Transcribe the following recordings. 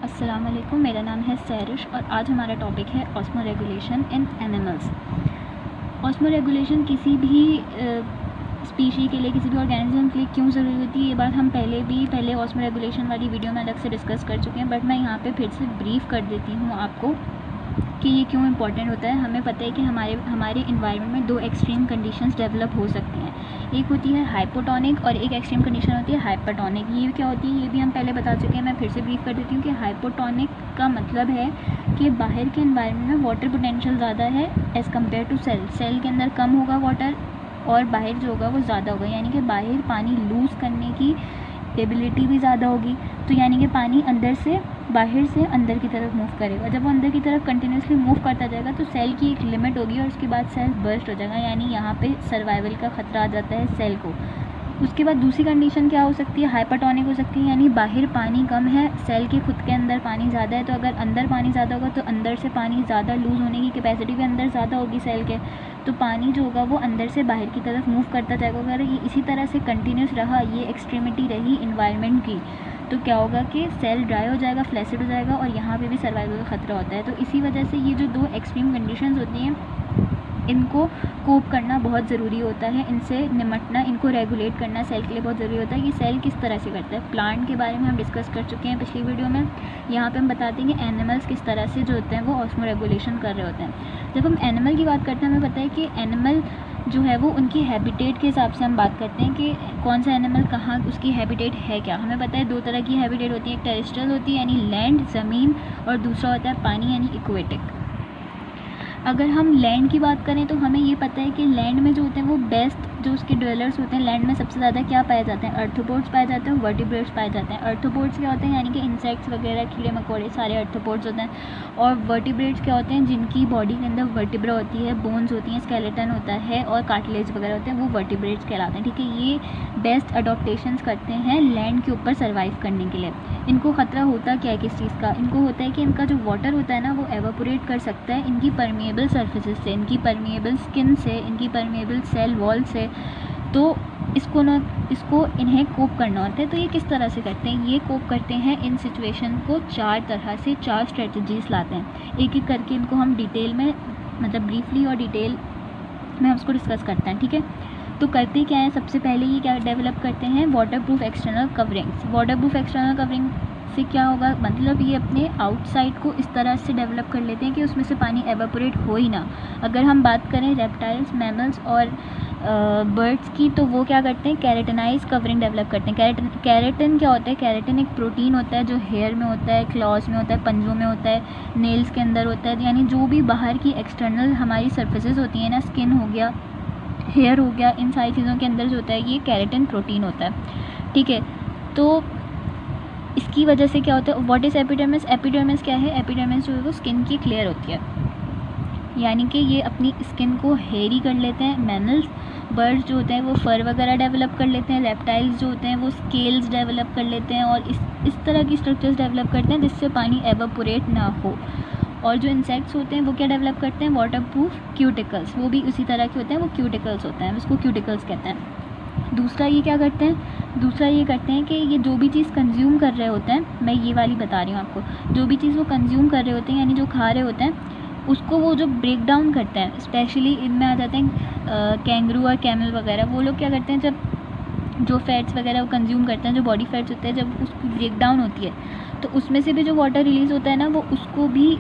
अस्सलाम वालेकुम, मेरा नाम है सैरिश और आज हमारा टॉपिक है ऑस्मोरेगुलेशन इन एनिमल्स। ऑस्मोरेगुलेशन किसी भी स्पीशी के लिए, किसी भी ऑर्गेनिज्म के लिए क्यों ज़रूरी होती है, ये बात हम पहले ऑस्मोरेगुलेशन वाली वीडियो में अलग से डिस्कस कर चुके हैं, बट मैं यहाँ पे फिर से ब्रीफ कर देती हूँ आपको कि ये क्यों इम्पॉर्टेंट होता है। हमें पता है कि हमारे इन्वायरमेंट में दो एक्सट्रीम कंडीशंस डेवलप हो सकती हैं। एक होती है हाइपोटोनिक और एक एक्सट्रीम कंडीशन होती है हाइपरटोनिक। ये क्या होती है ये भी हम पहले बता चुके हैं, मैं फिर से ब्रीफ कर देती हूँ कि हाइपोटोनिक का मतलब है कि बाहर के इन्वायरमेंट में वाटर पोटेंशियल ज़्यादा है एज़ कम्पेयर टू सेल के अंदर कम होगा वाटर और बाहर जो होगा वो ज़्यादा होगा, यानी कि बाहर पानी लूज़ करने की एबिलिटी भी ज़्यादा होगी। तो यानी कि पानी बाहर से अंदर की तरफ मूव करेगा। जब वो अंदर की तरफ कंटिन्यूसली मूव करता जाएगा तो सेल की एक लिमिट होगी और उसके बाद सेल बर्स्ट हो जाएगा, यानी यहाँ पे सर्वाइवल का ख़तरा आ जाता है सेल को। उसके बाद दूसरी कंडीशन क्या हो सकती है, हाइपरटोनिक हो सकती है, यानी बाहर पानी कम है, सेल के खुद के अंदर पानी ज़्यादा है। तो अगर अंदर पानी ज़्यादा होगा तो अंदर से पानी ज़्यादा लूज़ होने की कैपेसिटी भी अंदर ज़्यादा होगी सेल के, तो पानी जो होगा वो अंदर से बाहर की तरफ मूव करता जाएगा। अगर ये इसी तरह से कंटिन्यूस रहा, ये एक्सट्रीमिटी रही इन्वायरमेंट की, तो क्या होगा कि सेल ड्राई हो जाएगा, फ्लैसिड हो जाएगा और यहाँ पे भी सर्वाइवल का ख़तरा होता है। तो इसी वजह से ये जो दो एक्सट्रीम कंडीशंस होती हैं इनको कोप करना बहुत ज़रूरी होता है, इनसे निमटना, इनको रेगुलेट करना सेल के लिए बहुत ज़रूरी होता है कि सेल किस तरह से करता है। प्लांट के बारे में हम डिस्कस कर चुके हैं पिछली वीडियो में, यहाँ पे हम बताते हैं कि एनिमल्स किस तरह से जो होते हैं वो ऑस्मोरेगुलेशन कर रहे होते हैं। जब हम एनिमल की बात करते हैं हमें पता है कि एनिमल जो है वो उनकी हैबिटेट के हिसाब से हम बात करते हैं कि कौन सा एनिमल कहाँ उसकी हैबिटेट है क्या। हमें पता है दो तरह की हैबिटेट होती है, एक टेरेस्ट्रियल होती है यानी लैंड ज़मीन, और दूसरा होता है पानी यानी एक्वेटिक। अगर हम लैंड की बात करें तो हमें ये पता है कि लैंड में जो होते हैं वो बेस्ट जो उसके ड्वेलर्स होते हैं, लैंड में सबसे ज़्यादा क्या पाए जाते हैं, अर्थ्रोपोड्स पाए जाते हैं, वर्टिब्रेट्स पाए जाते हैं। अर्थ्रोपोड्स क्या होते हैं यानी कि इंसेक्ट्स वगैरह, कीड़े मकोड़े सारे अर्थ्रोपोड्स होते हैं। और वर्टिब्रेट्स क्या होते हैं जिनकी बॉडी के अंदर वर्टिब्रा होती है, बोन्स होती हैं, स्केलेटन होता है और कार्टिलेज वगैरह होते हैं, वो वर्टिब्रेट्स कहलाते हैं। ठीक है, ये बेस्ट अडोप्टेशंस करते हैं लैंड के ऊपर सर्वाइव करने के लिए। इनको ख़तरा होता क्या है किस चीज़ का, इनको होता है कि इनका जो वाटर होता है ना वो एवापोरेट कर सकता है इनकी परमिएबल सर्फेसिस से, इनकी परमिएबल स्किन से, इनकी परमिएबल सेल वॉल से। तो इसको इन्हें कोप करना होता है। तो ये किस तरह से करते हैं, ये कोप करते हैं इन सिचुएशन को चार तरह से, चार स्ट्रेटजीज लाते हैं। एक एक करके इनको हम डिटेल में, मतलब ब्रीफली और डिटेल में उसको डिस्कस करते हैं। ठीक है, तो करते क्या है, सबसे पहले ये क्या डेवलप करते हैं, water proof external coverings. Water proof external covering से क्या होगा, मतलब ये अपने आउटसाइड को इस तरह से डेवलप कर लेते हैं कि उसमें से पानी एवापोरेट हो ही ना। अगर हम बात करें रेप्टाइल्स, मैमल्स और बर्ड्स की, तो वो क्या करते हैं, कैरेटनाइज कवरिंग डेवलप करते हैं। कैरेटिन क्या होता है, कैरेटिन एक प्रोटीन होता है जो हेयर में होता है, क्लॉज में होता है, पंजों में होता है, नेल्स के अंदर होता है, यानी जो भी बाहर की एक्सटर्नल हमारी सर्फेसेस होती हैं ना, स्किन हो गया, हेयर हो गया, इन सारी चीज़ों के अंदर जो होता है ये कैरेटिन प्रोटीन होता है। ठीक है, तो इसकी वजह से क्या होता है, व्हाट इज़ एपिडर्मिस, एपिडर्मिस क्या है, एपिडर्मिस जो है वो स्किन की क्लियर होती है, यानी कि ये अपनी स्किन को हेयरी कर लेते हैं। मैमल्स, बर्ड्स जो होते हैं वो फर वगैरह डेवलप कर लेते हैं, रेप्टाइल्स जो होते हैं वो स्केल्स डेवलप कर लेते हैं और इस तरह की स्ट्रक्चर्स डेवलप करते हैं जिससे पानी एवापोरेट ना हो। और जो इंसेक्ट्स होते हैं वो क्या डेवलप करते हैं, वाटर प्रूफ क्यूटिकल्स, वो भी उसी तरह के होते हैं, वो क्यूटिकल्स होते हैं, उसको क्यूटिकल्स कहते हैं। दूसरा ये क्या करते हैं, दूसरा ये करते हैं कि ये जो भी चीज़ कंज्यूम कर रहे होते हैं, मैं ये वाली बता रही हूँ आपको, जो भी चीज़ वो कंज्यूम कर रहे होते हैं यानी जो खा रहे होते हैं उसको वो जो ब्रेक डाउन करते हैं, स्पेशली इनमें आ जाते हैं कैंगरू और कैमल वगैरह। वो लोग क्या करते हैं, जब जो फैट्स वगैरह वो कंज्यूम करते हैं, जो बॉडी फैट्स होते हैं, जब उसकी ब्रेक डाउन होती है तो उसमें से भी जो वाटर रिलीज़ होता है ना वो उसको भी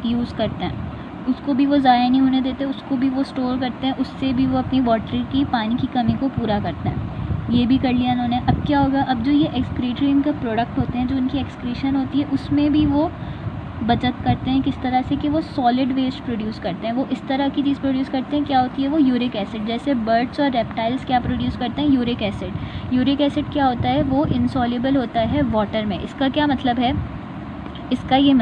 यूज़ करते हैं, उसको भी वो ज़ाया नहीं होने देते, उसको भी वो स्टोर करते हैं, उससे भी वो अपनी वाटर की, पानी की कमी को पूरा करते हैं। ये भी कर लिया इन्होंने। अब क्या होगा, अब जो ये एक्सक्रीटरी इनका प्रोडक्ट होते हैं, जो इनकी एक्सक्रीशन होती है, उसमें भी वो बचत करते हैं। किस तरह से कि वो सॉलिड वेस्ट प्रोड्यूस करते हैं, वो इस तरह की चीज़ प्रोड्यूस करते हैं, क्या होती है वो यूरिक एसिड। जैसे बर्ड्स और रेप्टाइल्स क्या प्रोड्यूस करते हैं, यूरिक एसिड। यूरिक एसिड क्या होता है, वो इनसॉल्युबल होता है वाटर में। इसका क्या मतलब है, इसका ये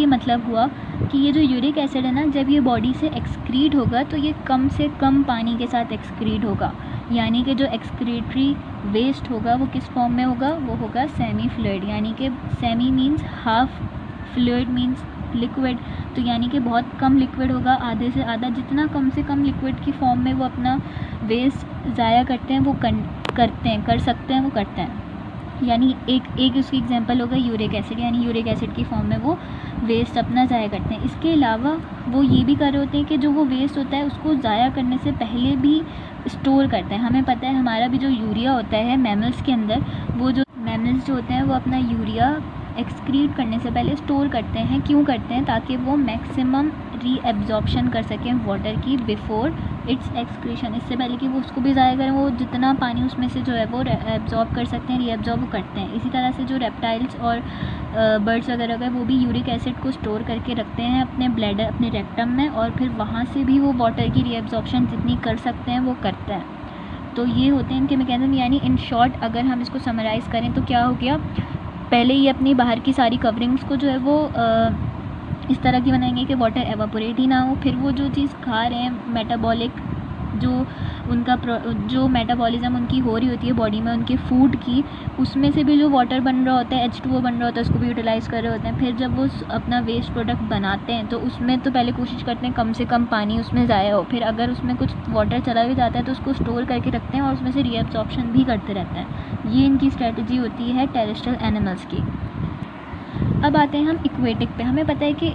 मतलब हुआ कि ये जो यूरिक एसिड है ना, जब ये बॉडी से एक्सक्रीट होगा तो ये कम से कम पानी के साथ एक्सक्रीट होगा, यानी कि जो एक्सक्रीटरी वेस्ट होगा वो किस फॉर्म में होगा, वो होगा सेमी फ्लूइड, यानी कि semi means half, fluid means liquid, तो यानी कि बहुत कम लिक्विड होगा, आधे से आधा। जितना कम से कम लिक्विड की फॉर्म में वो अपना वेस्ट ज़ाया करते हैं वो कर सकते हैं वो करते हैं। यानी एक उसकी एग्जांपल होगा यूरिक एसिड, यानी यूरिक एसिड की फॉर्म में वो वेस्ट अपना ज़ाया करते हैं। इसके अलावा वो ये भी कर रहे होते हैं कि जो वो वेस्ट होता है उसको ज़ाया करने से पहले भी स्टोर करते हैं। हमें पता है हमारा भी जो यूरिया होता है मैमल्स के अंदर, वो जो मैमल्स जो होते हैं वो अपना यूरिया एक्सक्रीट करने से पहले स्टोर करते हैं। क्यों करते हैं? ताकि वो मैक्सिमम रीएब्जॉर्प्शन कर सकें वाटर की बिफोर इट्स एक्सक्रीशन, इससे पहले कि वो उसको भी ज़ाया करें, वो जितना पानी उसमें से जो है वो एब्जॉर्ब कर सकते हैं, रीएब्जॉर्ब करते हैं। इसी तरह से जो रेप्टाइल्स और बर्ड्स वगैरह का वो भी यूरिक एसिड को स्टोर करके रखते हैं अपने ब्लैडर, अपने रेक्टम में, और फिर वहाँ से भी वो वाटर की रीएब्जॉर्प्शन जितनी कर सकते हैं वो करते हैं। तो ये होते हैं इनके मैकेनिज्म। यानी इन शॉर्ट अगर हम इसको समराइज़ करें तो क्या हो गया, पहले ये अपनी बाहर की सारी कवरिंग्स को जो है वो इस तरह की बनाएंगे कि वाटर एवापोरेट ही ना हो। फिर वो जो चीज़ खा रहे हैं मेटाबॉलिक, जो उनका जो मेटाबॉलिज्म उनकी हो रही होती है बॉडी में उनके फूड की, उसमें से भी जो वाटर बन रहा होता है, H2O बन रहा होता है, उसको भी यूटिलाइज़ कर रहे होते हैं। फिर जब वो अपना वेस्ट प्रोडक्ट बनाते हैं तो उसमें तो पहले कोशिश करते हैं कम से कम पानी उसमें ज़ाया हो। फिर अगर उसमें कुछ वाटर चला भी जाता है तो उसको स्टोर करके रखते हैं और उसमें से रीअब्जॉर्प्शन भी करते रहते हैं। ये इनकी स्ट्रेटजी होती है टेरेस्ट्रियल एनिमल्स की। अब आते हैं हम इक्वेटिक पे। हमें पता है कि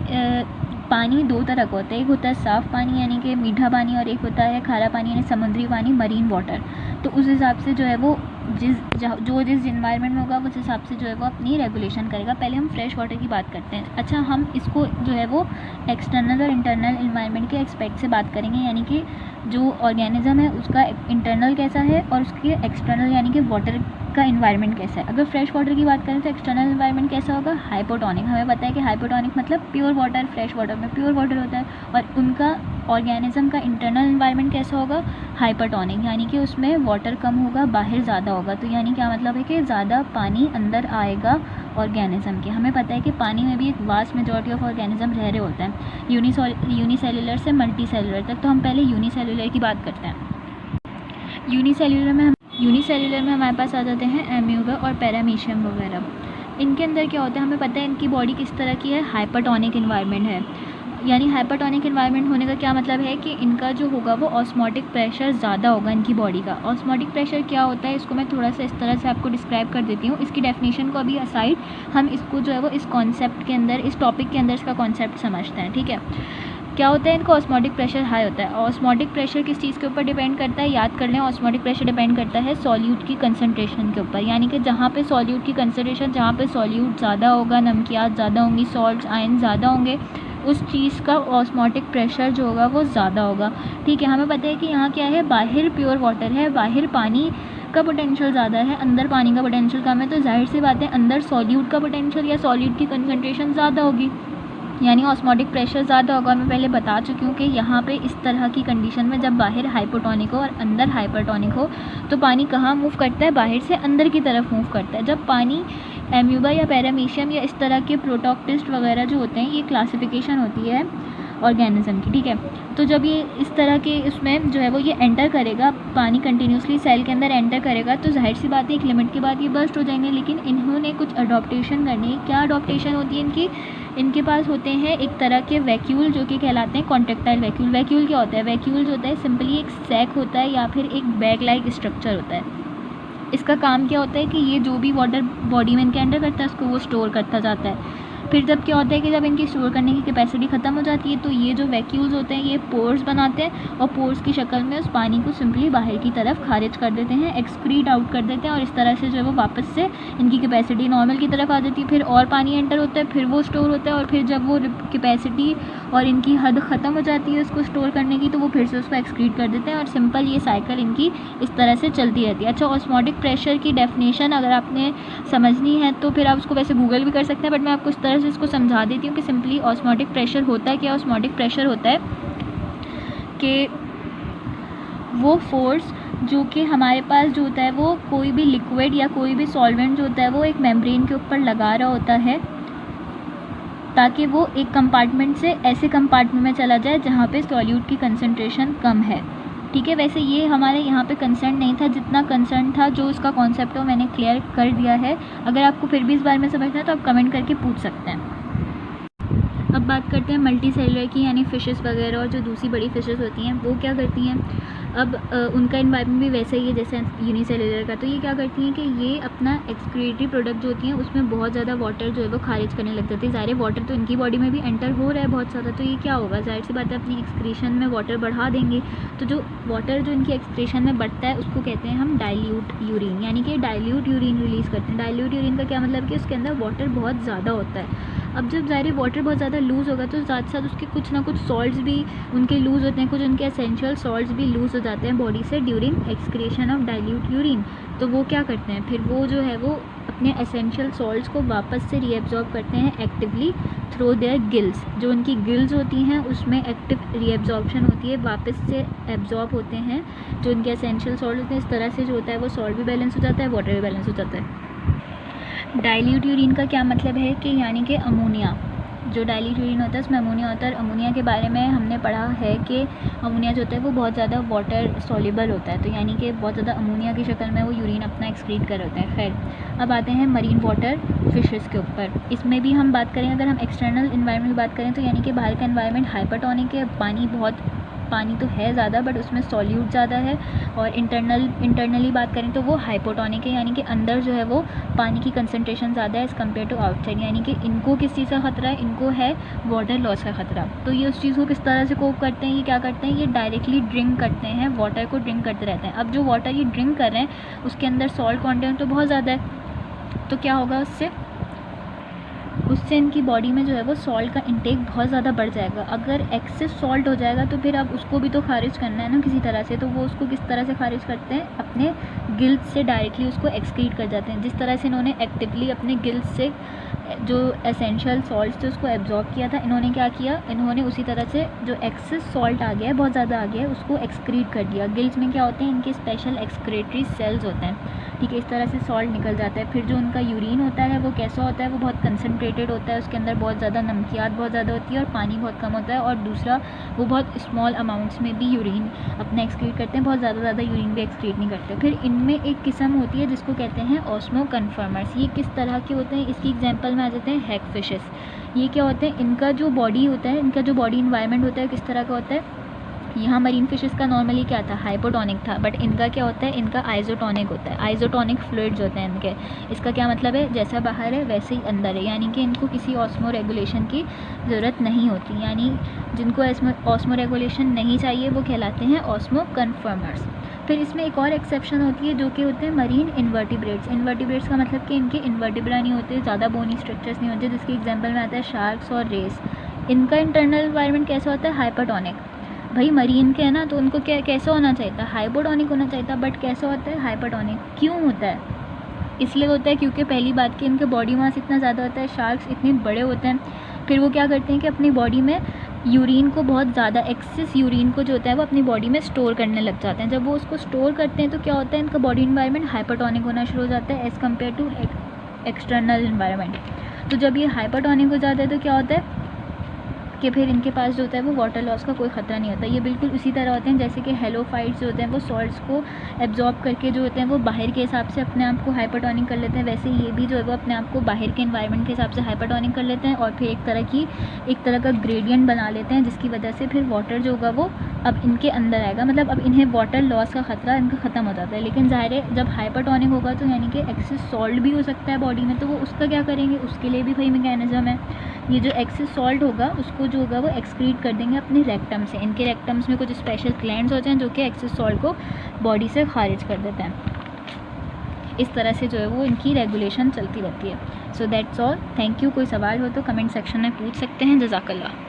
पानी दो तरह का होता है, एक होता है साफ़ पानी यानी कि मीठा पानी, और एक होता है खारा पानी यानी समुद्री पानी, मरीन वाटर। तो उस हिसाब से जो है वो जिस इन्वायरमेंट में होगा उस हिसाब से जो है वो अपनी रेगुलेशन करेगा। पहले हम फ्रेश वाटर की बात करते हैं। अच्छा, हम इसको जो है वो एक्सटर्नल और इंटरनल इन्वायरमेंट के एक्सपेक्ट से बात करेंगे, यानी कि जो ऑर्गेनिज्म है उसका इंटरनल कैसा है और उसके एक्सटर्नल यानी कि वाटर का इन्वायरमेंट कैसा है। अगर फ्रेश वाटर की बात करें तो एक्सटर्नल इन्वायरमेंट कैसा होगा, हाइपोटोनिक। हमें पता है कि हाइपोटोनिक मतलब प्योर वाटर, फ्रेश वाटर में प्योर वाटर होता है, और उनका ऑर्गेनिज्म का इंटरनल इन्वायरमेंट कैसा होगा, हाइपरटोनिक, यानी कि उसमें वाटर कम होगा, बाहर ज़्यादा होगा। तो यानी क्या मतलब है कि ज़्यादा पानी अंदर आएगा ऑर्गेनिज्म के। हमें पता है कि पानी में भी एक वास्ट मेजॉरिटी ऑफ ऑर्गेनिज्म रह रहे होते हैं, यूनिसेलुलर से मल्टी सेलुलर तक। तो हम पहले यूनिसेलुलर की बात करते हैं। यूनिसेलुलर में हमारे पास आ जाते हैं एम्यूबा और पैरामीशियम वगैरह। इनके अंदर क्या होता है, हमें पता है इनकी बॉडी किस तरह की है, हाइपरटोनिक इन्वायरमेंट है। यानी हाइपरटोनिक इन्वायरमेंट होने का क्या मतलब है कि इनका जो होगा वो ऑस्मोटिक प्रेशर ज़्यादा होगा इनकी बॉडी का। ऑस्मोटिक प्रेशर क्या होता है, इसको मैं थोड़ा सा इस तरह से आपको डिस्क्राइब कर देती हूँ। इसकी डेफिनेशन को अभी असाइड, हम इसको जो है वो इस कॉन्सेप्ट के अंदर, इस टॉपिक के अंदर इसका कॉन्सेप्ट समझते हैं, ठीक है। क्या होता है, इनका ऑस्मोटिक प्रेशर हाई होता है। ऑस्मोटिक प्रेशर किस चीज़ के ऊपर डिपेंड करता है, याद कर लें, ऑस्मोटिक प्रेशर डिपेंड करता है सॉल्यूट की कंसनट्रेशन के ऊपर। यानी कि जहाँ पे सॉल्यूट की कंसनट्रेशन, जहाँ पे सॉल्यूट ज़्यादा होगा, नमकियात ज़्यादा होंगी, सॉल्ट्स, आयन ज़्यादा होंगे, उस चीज़ का ऑस्मोटिक प्रेशर जो होगा वो ज़्यादा होगा, ठीक है। हमें पता है कि यहाँ क्या है, बाहर प्योर वाटर है, बाहर पानी का पोटेंशियल ज़्यादा है, अंदर पानी का पोटेंशियल कम है। तो जाहिर सी बात है अंदर सॉल्यूट का पोटेंशियल या सॉल्यूट की कंसनट्रेशन ज़्यादा होगी, यानी ऑस्मोटिक प्रेशर ज़्यादा होगा। मैं पहले बता चुकी हूँ कि यहाँ पे इस तरह की कंडीशन में जब बाहर हाइपोटोनिक हो और अंदर हाइपरटोनिक हो तो पानी कहाँ मूव करता है, बाहर से अंदर की तरफ मूव करता है। जब पानी एम्यूबा या पैरामीशियम या इस तरह के प्रोटोक्टिस्ट वगैरह जो होते हैं, ये क्लासिफिकेशन होती है ऑर्गेनिज्म की, ठीक है। तो जब ये इस तरह के उसमें जो है वो ये एंटर करेगा, पानी कंटिन्यूसली सेल के अंदर एंटर करेगा, तो जाहिर सी बात है एक लिमिट के बाद ये बर्स्ट हो जाएंगे। लेकिन इन्होंने कुछ अडॉप्टेशन करनी है। क्या अडॉप्टेशन होती है इनकी, इनके पास होते हैं एक तरह के वैक्यूल जो कि कहलाते हैं कॉन्ट्रेक्टाइल वैक्यूल। वैक्यूल क्या होता है, वैक्यूल जो होता है सिंपली एक सैक होता है या फिर एक बैग लाइक स्ट्रक्चर होता है। इसका काम क्या होता है कि ये जो भी वाटर बॉडी में इनके अंडर करता है उसको वो स्टोर करता जाता है। फिर जब क्या होता है कि जब इनकी स्टोर करने की कैपेसिटी ख़त्म हो जाती है तो ये जो वैक्यूल्स होते हैं ये पोर्स बनाते हैं और पोर्स की शक्ल में उस पानी को सिंपली बाहर की तरफ खारिज कर देते हैं, एक्सक्रीट आउट कर देते हैं, और इस तरह से जो है वो वापस से इनकी कैपेसिटी नॉर्मल की तरफ आ जाती है। फिर और पानी एंटर होता है, फिर वो स्टोर होता है, और फिर जब वो कैपेसिटी और इनकी हद ख़त्म हो जाती है उसको स्टोर करने की तो वो फिर से उसको एक्सक्रीट कर देते हैं, और सिंपल ये साइकिल इनकी इस तरह से चलती रहती है। अच्छा, ऑस्मोटिक प्रेशर की डेफिनेशन अगर आपने समझनी है तो फिर आप उसको वैसे गूगल भी कर सकते हैं, बट मैं आपको इस तरह से इसको समझा देती हूँ कि सिंपली ऑस्मोटिक प्रेशर होता है क्या। ऑस्मोटिक प्रेशर होता है कि वो फोर्स जो कि हमारे पास जो होता है वो कोई भी लिक्विड या कोई भी सॉल्वेंट जो होता है वो एक मेम्ब्रेन के ऊपर लगा रहा होता है ताकि वो एक कंपार्टमेंट से ऐसे कंपार्टमेंट में चला जाए जहाँ पे सॉल्यूट की कंसंट्रेशन कम है, ठीक है। वैसे ये हमारे यहाँ पे कंसर्न नहीं था, जितना कंसर्न था जो इसका कॉन्सेप्ट है मैंने क्लियर कर दिया है। अगर आपको फिर भी इस बारे में समझना है तो आप कमेंट करके पूछ सकते हैं। अब बात करते हैं मल्टी सेलुलर की, यानी फ़िशेस वगैरह और जो दूसरी बड़ी फ़िशेस होती हैं वो क्या करती हैं। अब उनका इन्वायरमेंट भी वैसा ही है जैसे यूनिसेलुलर का। तो ये क्या करती हैं कि ये अपना एक्सक्रीटरी प्रोडक्ट जो होती हैं उसमें बहुत ज़्यादा वाटर जो है वो खारिज करने लग जाती है। ज़ाहिर वाटर तो इनकी बॉडी में भी एंटर हो रहा है बहुत ज़्यादा, तो ये क्या होगा, ज़ाहिर सी बात है अपनी एक्सक्रीशन में वाटर बढ़ा देंगे। तो जो वाटर जो इनकी एक्सक्रीशन में बढ़ता है उसको कहते हैं हम डाइल्यूट यूरिन, यानी कि डाइल्यूट यूरिन रिलीज़ करते हैं। डाइल्यूट यूरिन का क्या मतलब कि उसके अंदर वाटर बहुत ज़्यादा होता है। अब जब ज़ाहिर वाटर बहुत ज़्यादा लूज़ होगा तो साथ साथ उसके कुछ ना कुछ सॉल्ट्स भी उनके लूज़ होते हैं, कुछ उनके एसेंशियल सॉल्ट्स भी लूज़ हो जाते हैं बॉडी से during excretion of dilute urine. तो वो क्या करते हैं फिर, वो जो है वो अपने एसेंशियल सॉल्ट्स को वापस से रीएब्जॉर्ब करते हैं एक्टिवली थ्रू देयर गिल्स। जो उनकी गिल्स होती हैं उसमें एक्टिव रीएब्जॉर्प्शन होती है, वापस से एब्जॉर्ब होते हैं जो उनके एसेंशियल सॉल्ट होते हैं। इस तरह से जो होता है वो सॉल्ट भी बैलेंस हो जाता है, वाटर भी बैलेंस हो जाता है। डाइल्यूट यूरिन का क्या मतलब है कि यानी कि अमोनिया, जो डाइल्यूट यूरिन होता है उसमें अमोनिया होता है। और अमोनिया के बारे में हमने पढ़ा है कि अमोनिया जो होता है वो बहुत ज़्यादा वाटर सॉल्युबल होता है, तो यानी कि बहुत ज़्यादा अमोनिया की शक्ल में वो यूरिन अपना एक्सक्रीट कर होता है। खैर अब आते हैं मरीन वाटर फिशेस के ऊपर। इसमें भी हम बात करें, अगर हम एक्सटर्नल इन्वायरमेंट की बात करें तो यानी कि बाहर का इन्वायरमेंट हाइपरटोनिक है, पानी तो है ज़्यादा बट उसमें सॉल्यूट ज़्यादा है। और इंटरनली बात करें तो वो हाइपोटोनिक है, यानी कि अंदर जो है वो पानी की कंसनट्रेशन ज़्यादा है एज़ कम्पेयर टू आउटसाइड। यानी कि इनको किस चीज़ का ख़तरा है, इनको है वाटर लॉस का ख़तरा। तो ये उस चीज़ को किस तरह से कोप करते हैं, ये क्या करते हैं, ये डायरेक्टली ड्रिंक करते हैं, वाटर को ड्रिंक करते रहते हैं। अब जो वाटर ये ड्रिंक कर रहे हैं उसके अंदर सॉल्ट कॉन्टेंट तो बहुत ज़्यादा है, तो क्या होगा उससे इनकी बॉडी में जो है वो सॉल्ट का इंटेक बहुत ज़्यादा बढ़ जाएगा। अगर एक्सेस सॉल्ट हो जाएगा तो फिर अब उसको भी तो खारिज करना है ना किसी तरह से, तो वो उसको किस तरह से खारिज करते हैं, अपने गिल्स से डायरेक्टली उसको एक्सक्रीट कर जाते हैं। जिस तरह से इन्होंने एक्टिवली अपने गिल्स से जो एसेंशियल सॉल्ट थे उसको एब्जॉर्ब किया था, इन्होंने क्या किया, इन्होंने उसी तरह से जो एक्सेस सॉल्ट आ गया है, बहुत ज़्यादा आ गया है, उसको एक्सक्रीट कर दिया। गिल्स में क्या होते हैं, इनके स्पेशल एक्सक्रेटरी सेल्स होते हैं, ठीक है। इस तरह से सॉल्ट निकल जाता है। फिर जो उनका यूरिन होता है वो कैसा होता है, वो बहुत कंसनट्रेटेड होता है, उसके अंदर बहुत ज़्यादा नमकियात बहुत ज़्यादा होती है और पानी बहुत कम होता है। और दूसरा वो बहुत स्मॉल अमाउंट्स में भी यूरिन अपना एक्सक्रीट करते हैं, बहुत ज़्यादा यूरिन भी एक्सक्रीट नहीं करते। फिर इनमें एक किस्म होती है जिसको कहते हैं ऑस्मो कन्फर्मर्स। ये किस तरह के होते हैं, इसकी एग्जांपल में आ जाते हैं हैग फिशेस। ये क्या होते हैं, इनका जो बॉडी होता है, इनका जो बॉडी इन्वायरमेंट होता है किस तरह का होता है। यहाँ मरीन फिशेस का नॉर्मली क्या था, हाइपोटोनिक था, बट इनका क्या होता है, इनका आइसोटोनिक होता है। आइसोटोनिक फ्लूइड्स होते हैं इनके। इसका क्या मतलब है, जैसा बाहर है वैसे ही अंदर है, यानी कि इनको किसी ऑस्मो रेगुलेशन की ज़रूरत नहीं होती। यानी जिनको ऑस्मो रेगुलेशन नहीं चाहिए वो कहलाते हैं ऑस्मो कन्फर्मर्स। फिर इसमें एक और एक्सेप्शन होती है जो कि होते हैं मरीन इन्वर्टिब्रेट्स। इन्वर्टिब्रेट्स का मतलब कि इनके इन्वर्टिब्रा नहीं होते, ज़्यादा बोनी स्ट्रक्चर्स नहीं होते, जिसके एग्जाम्पल में आता है शार्क्स और रेस। इनका इंटरनल इन्वायरमेंट कैसा होता है, हाइपरटोनिक। भाई मरीन के है ना, तो उनको क्या कैसा होना चाहिए था, हाइपोटोनिक होना चाहिए था, बट कैसा होता है, हाइपरटोनिक। क्यों होता है, इसलिए होता है क्योंकि पहली बात कि इनके बॉडी मास इतना ज़्यादा होता है, शार्क्स इतने बड़े होते हैं। फिर वो क्या करते हैं कि अपनी बॉडी में यूरिन को बहुत ज़्यादा एक्सेस यूरिन को जो होता है वो अपनी बॉडी में स्टोर करने लग जाते हैं। जब वो उसको स्टोर करते हैं तो क्या होता है, इनका बॉडी इन्वायरमेंट हाइपरटोनिक होना शुरू हो जाता है as compare to external environment. तो जब ये हाइपरटोनिक हो जाता है तो क्या होता है कि फिर इनके पास जो होता है वो वाटर लॉस का कोई ख़तरा नहीं होता। ये बिल्कुल उसी तरह होते हैं जैसे कि हेलोफाइट्स जो होते हैं वो सॉल्ट्स को एब्जॉर्ब करके जो होते हैं वो बाहर के हिसाब से अपने आप को हाइपरटोनिक कर लेते हैं, वैसे ये भी जो है वो अपने आप को बाहर के एनवायरनमेंट के हिसाब से हाइपरटोनिक कर लेते हैं और फिर एक तरह का ग्रेडियंट बना लेते हैं, जिसकी वजह से फिर वाटर जो होगा वो अब इनके अंदर आएगा, मतलब अब इन्हें वाटर लॉस का ख़तरा इनका ख़त्म हो जाता है। लेकिन ज़ाहिर है जब हाइपरटोनिक होगा तो यानी कि एक्सेस सॉल्ट भी हो सकता है बॉडी में, तो वो उसका क्या करेंगे, उसके लिए भी भाई मैकेनिज़्म है। ये जो एक्सेस सॉल्ट होगा उसको जो होगा वो एक्सक्रीट कर देंगे अपने रेक्टम से। इनके रेक्टम्स में कुछ स्पेशल ग्लैंड्स होते हैं जो कि एक्सेस सॉल्ट को बॉडी से खारिज कर देते हैं। इस तरह से जो है वो इनकी रेगुलेशन चलती रहती है। So that's all, thank you. कोई सवाल हो तो कमेंट सेक्शन में पूछ सकते हैं। जज़ाकल्लाह।